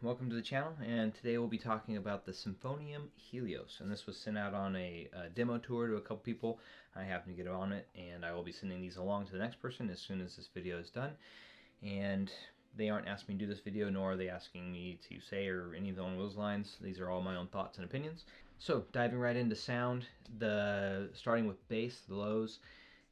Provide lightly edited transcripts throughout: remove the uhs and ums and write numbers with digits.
welcome to the channel, and today we'll be talking about the Symphonium Helios, and this was sent out on a demo tour to a couple people. I happened to get on it, and I will be sending these along to the next person as soon as this video is done. And they aren't asking me to do this video, nor are they asking me to say or any of those lines. These are all my own thoughts and opinions. So diving right into sound, starting with bass, the lows.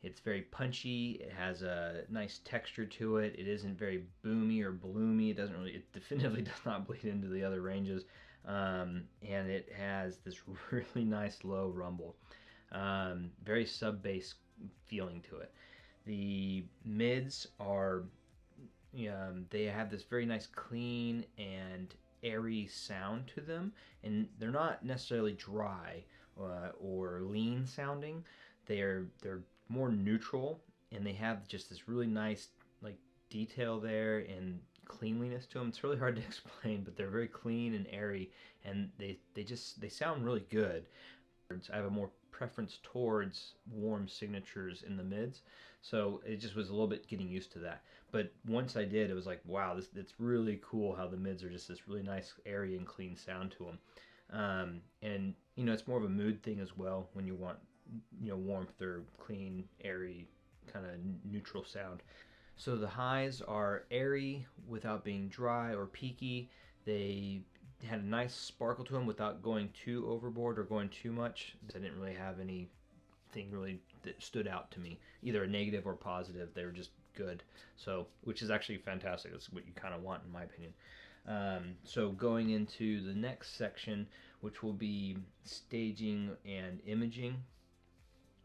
It's very punchy. It has a nice texture to it. It isn't very boomy or bloomy. It definitively does not bleed into the other ranges. And it has this really nice low rumble. Very sub-bass feeling to it. The mids are, they have this very nice clean and airy sound to them, and they're not necessarily dry or lean sounding. They're more neutral, and they have just this really nice like detail there and cleanliness to them. It's really hard to explain, but they're very clean and airy, and they sound really good. I have a more preference towards warm signatures in the mids, so it just was a little bit getting used to that. But once I did, it was like, wow, it's really cool how the mids are just this really nice airy and clean sound to them. And it's more of a mood thing as well when you want warmth or clean, airy, kind of neutral sound. So the highs are airy without being dry or peaky. They had a nice sparkle to them without going too overboard or going too much. I didn't really have anything really that stood out to me, either a negative or positive. They were just good, so which is actually fantastic. That's what you kind of want, in my opinion. So going into the next section, which will be staging and imaging.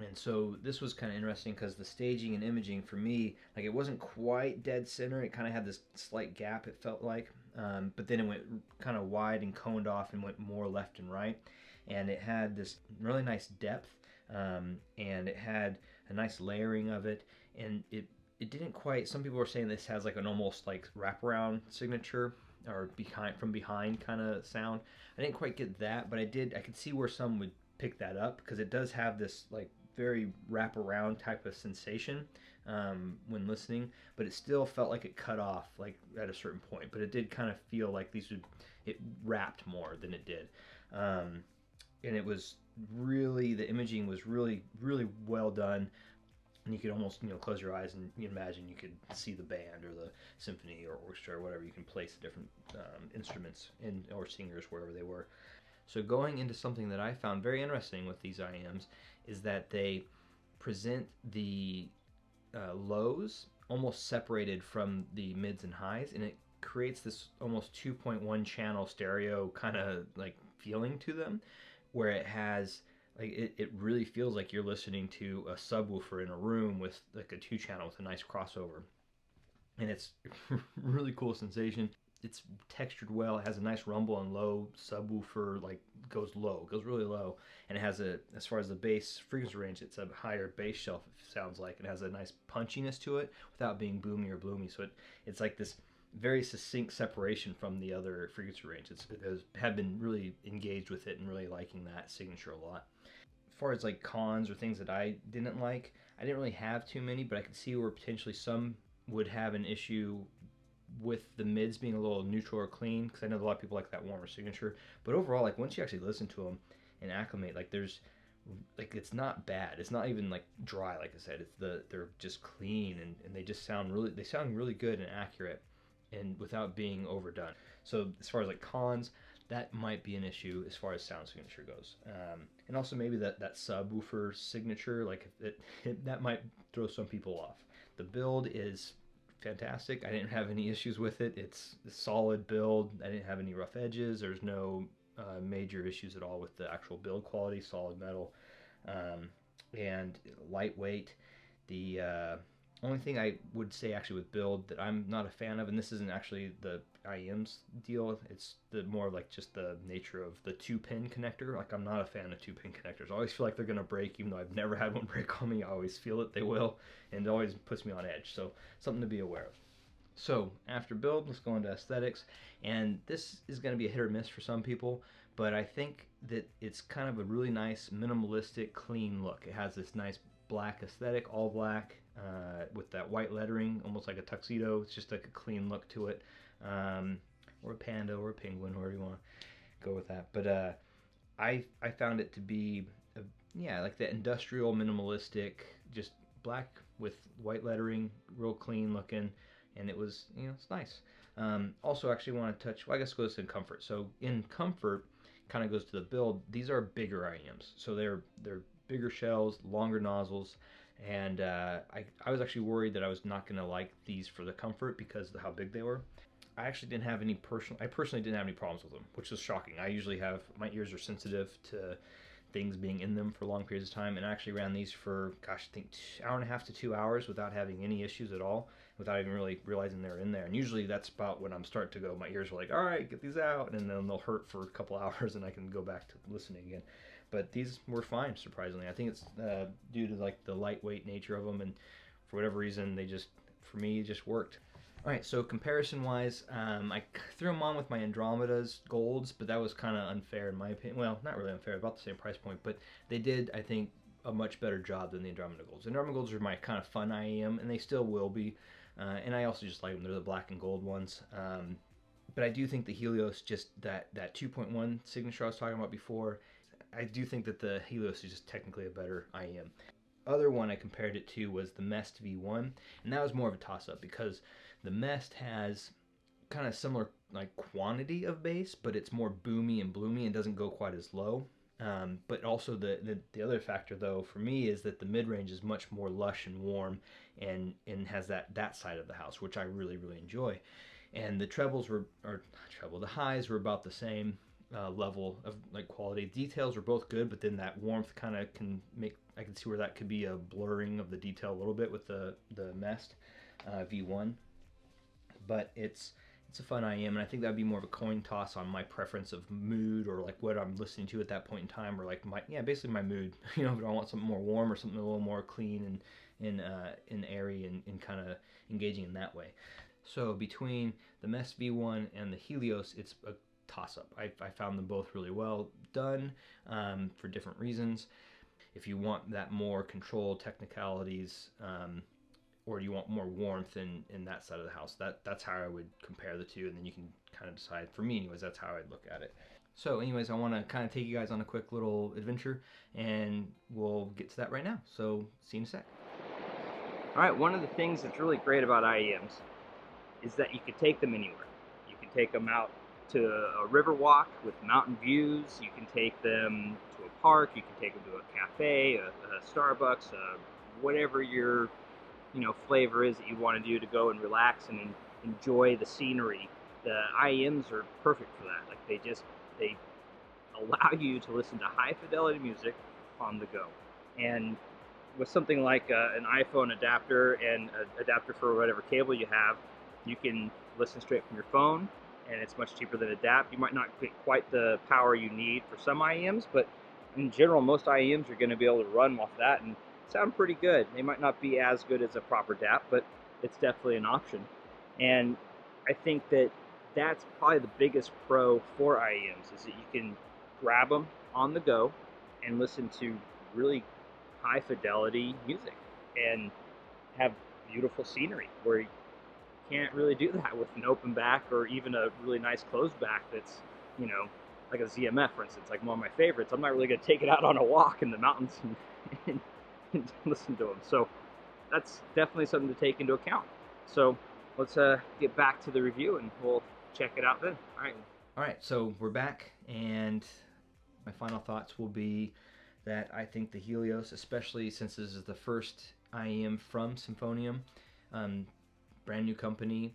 And so this was kind of interesting because the staging and imaging for me, like, it wasn't quite dead center. It kind of had this slight gap, it felt like, but then it went kind of wide and coned off and went more left and right. And it had this really nice depth, and it had a nice layering of it. And it didn't quite, some people were saying this has like an almost like wraparound signature or from behind kind of sound. I didn't quite get that, but I could see where some would pick that up, because it does have this like very wraparound type of sensation when listening, but it still felt like it cut off like at a certain point. But it did kind of feel like it wrapped more than it did, and it was really, the imaging was really well done. And you could almost close your eyes and you imagine you could see the band or the symphony or orchestra or whatever. You can place the different instruments or singers wherever they were. So going into something that I found very interesting with these IEMs is that they present the lows almost separated from the mids and highs, and it creates this almost 2.1 channel stereo kind of like feeling to them, where it has like it really feels like you're listening to a subwoofer in a room with like a 2-channel with a nice crossover. And it's really cool sensation. It's textured well. It has a nice rumble and low subwoofer, like goes really low, and it has as far as the bass frequency range, it's a higher bass shelf, it sounds like. It has a nice punchiness to it without being boomy or bloomy. So it's like this very succinct separation from the other frequency range. Have been really engaged with it and really liking that signature a lot. As far as like cons or things that I didn't like, I didn't really have too many, but I could see where potentially some would have an issue with the mids being a little neutral or clean, because I know a lot of people like that warmer signature. But overall, like, once you actually listen to them and acclimate, like, it's not bad. It's not even like dry, like I said. They're just clean, and they just sound really good and accurate, and without being overdone. So as far as like cons, that might be an issue as far as sound signature goes, and also maybe that subwoofer signature, like that might throw some people off. The build is fantastic. I didn't have any issues with it. It's a solid build. I didn't have any rough edges. There's no major issues at all with the actual build quality. Solid metal, and lightweight. The only thing I would say actually with build that I'm not a fan of, and this isn't actually the IEM's deal, it's more like just the nature of the 2-pin connector. Like, I'm not a fan of 2-pin connectors. I always feel like they're gonna break, even though I've never had one break on me. I always feel that they will, and it always puts me on edge. So something to be aware of. So after build, let's go into aesthetics, and this is going to be a hit or miss for some people, but I think that it's kind of a really nice minimalistic clean look. It has this nice black aesthetic, all black, with that white lettering, almost like a tuxedo. It's just like a clean look to it. or a panda or a penguin, wherever you want to go with that. But I found it to be yeah, like that industrial minimalistic, just black with white lettering, real clean looking, and it was, you know, it's nice. Also, actually want to touch. Well, I guess it goes in comfort. So in comfort, kind of goes to the build. These are bigger IEMs, so they're bigger shells, longer nozzles, and I was actually worried that I was not going to like these for the comfort because of how big they were. I actually didn't have any I personally didn't have any problems with them, which was shocking. I usually have, my ears are sensitive to things being in them for long periods of time, and I actually ran these for, gosh, I think hour and a half to 2 hours without having any issues at all, without even really realizing they're in there. And usually that's about when I'm starting to go, my ears are like, all right, get these out, and then they'll hurt for a couple hours and I can go back to listening again. But these were fine, surprisingly. I think it's due to like the lightweight nature of them, and for whatever reason they just, for me, it just worked. Alright, so comparison-wise, I threw them on with my Andromeda's golds, but that was kind of unfair in my opinion. Well, not really unfair, about the same price point, but they did, I think, a much better job than the Andromeda golds. The Andromeda golds are my kind of fun IEM, and they still will be, and I also just like them. They're the black and gold ones. But I do think the Helios, just that 2.1 signature I was talking about before, I do think that the Helios is just technically a better IEM. Other one I compared it to was the Mest V1, and that was more of a toss-up because the Mest has kind of similar like quantity of bass, but it's more boomy and bloomy and doesn't go quite as low. But also the other factor though for me is that the mid-range is much more lush and warm and has that side of the house, which I really enjoy. And the trebles were, or not treble, the highs were about the same level of like quality. Details were both good, but then that warmth kind of can make, I can see where that could be a blurring of the detail a little bit with the Mest V1. But it's a fun IEM, and I think that'd be more of a coin toss on my preference of mood or like what I'm listening to at that point in time, or like my, yeah, basically my mood. You know, if I want something more warm or something a little more clean and airy and kind of engaging in that way. So between the Mest V1 and the Helios, it's a toss-up. I found them both really well done for different reasons. If you want that more control technicalities, or you want more warmth in that side of the house, that's how I would compare the two, and then you can kind of decide. For me anyways, that's how I'd look at it. So anyways, I want to kind of take you guys on a quick little adventure, and we'll get to that right now. So see you in a sec. Alright, one of the things that's really great about IEMs is that you can take them anywhere. You can take them out to a river walk with mountain views, you can take them to a park, you can take them to a cafe, a Starbucks, whatever your flavor is that you want to do to go and relax and enjoy the scenery. The IEMs are perfect for that. Like they allow you to listen to high fidelity music on the go. And with something like an iPhone adapter and an adapter for whatever cable you have, you can listen straight from your phone, and it's much cheaper than adapt. You might not get quite the power you need for some IEMs, but in general, most IEMs are going to be able to run off that and sound pretty good. They might not be as good as a proper DAP, but it's definitely an option. And I think that that's probably the biggest pro for IEMs, is that you can grab them on the go and listen to really high fidelity music and have beautiful scenery, where you can't really do that with an open back or even a really nice closed back that's, like a ZMF, for instance, like one of my favorites. I'm not really going to take it out on a walk in the mountains and listen to them. So that's definitely something to take into account. So let's get back to the review and we'll check it out then. All right, so we're back, and my final thoughts will be that I think the Helios, especially since this is the first IEM from Symphonium, brand new company,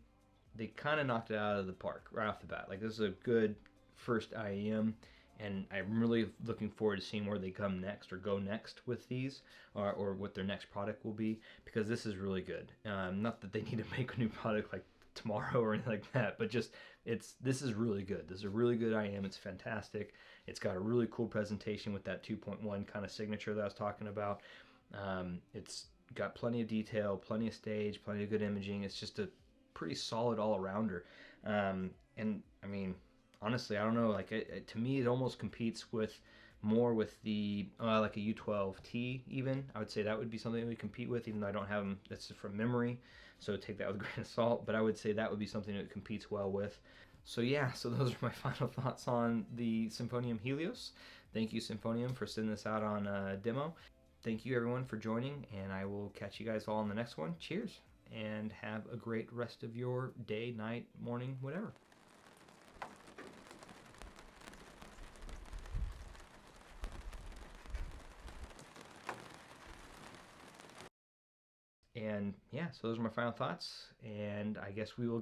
they kind of knocked it out of the park right off the bat. Like, this is a good first IEM, and I'm really looking forward to seeing where they come next or go next with these, or what their next product will be, because this is really good. Not that they need to make a new product like tomorrow or anything like that, but just this is really good. This is a really good IEM. It's fantastic. It's got a really cool presentation with that 2.1 kind of signature that I was talking about. It's got plenty of detail, plenty of stage, plenty of good imaging. It's just a pretty solid all-arounder. And I mean, honestly, I don't know, like to me it almost competes more with the like a U12T even. I would say that would be something that we compete with, even though I don't have them. That's from memory, so take that with a grain of salt, but I would say that would be something that it competes well with. So yeah, so those are my final thoughts on the Symphonium Helios. Thank you, Symphonium, for sending this out on a demo. Thank you, everyone, for joining, and I will catch you guys all in the next one. Cheers, and have a great rest of your day, night, morning, whatever. And yeah, so those are my final thoughts, and I guess we will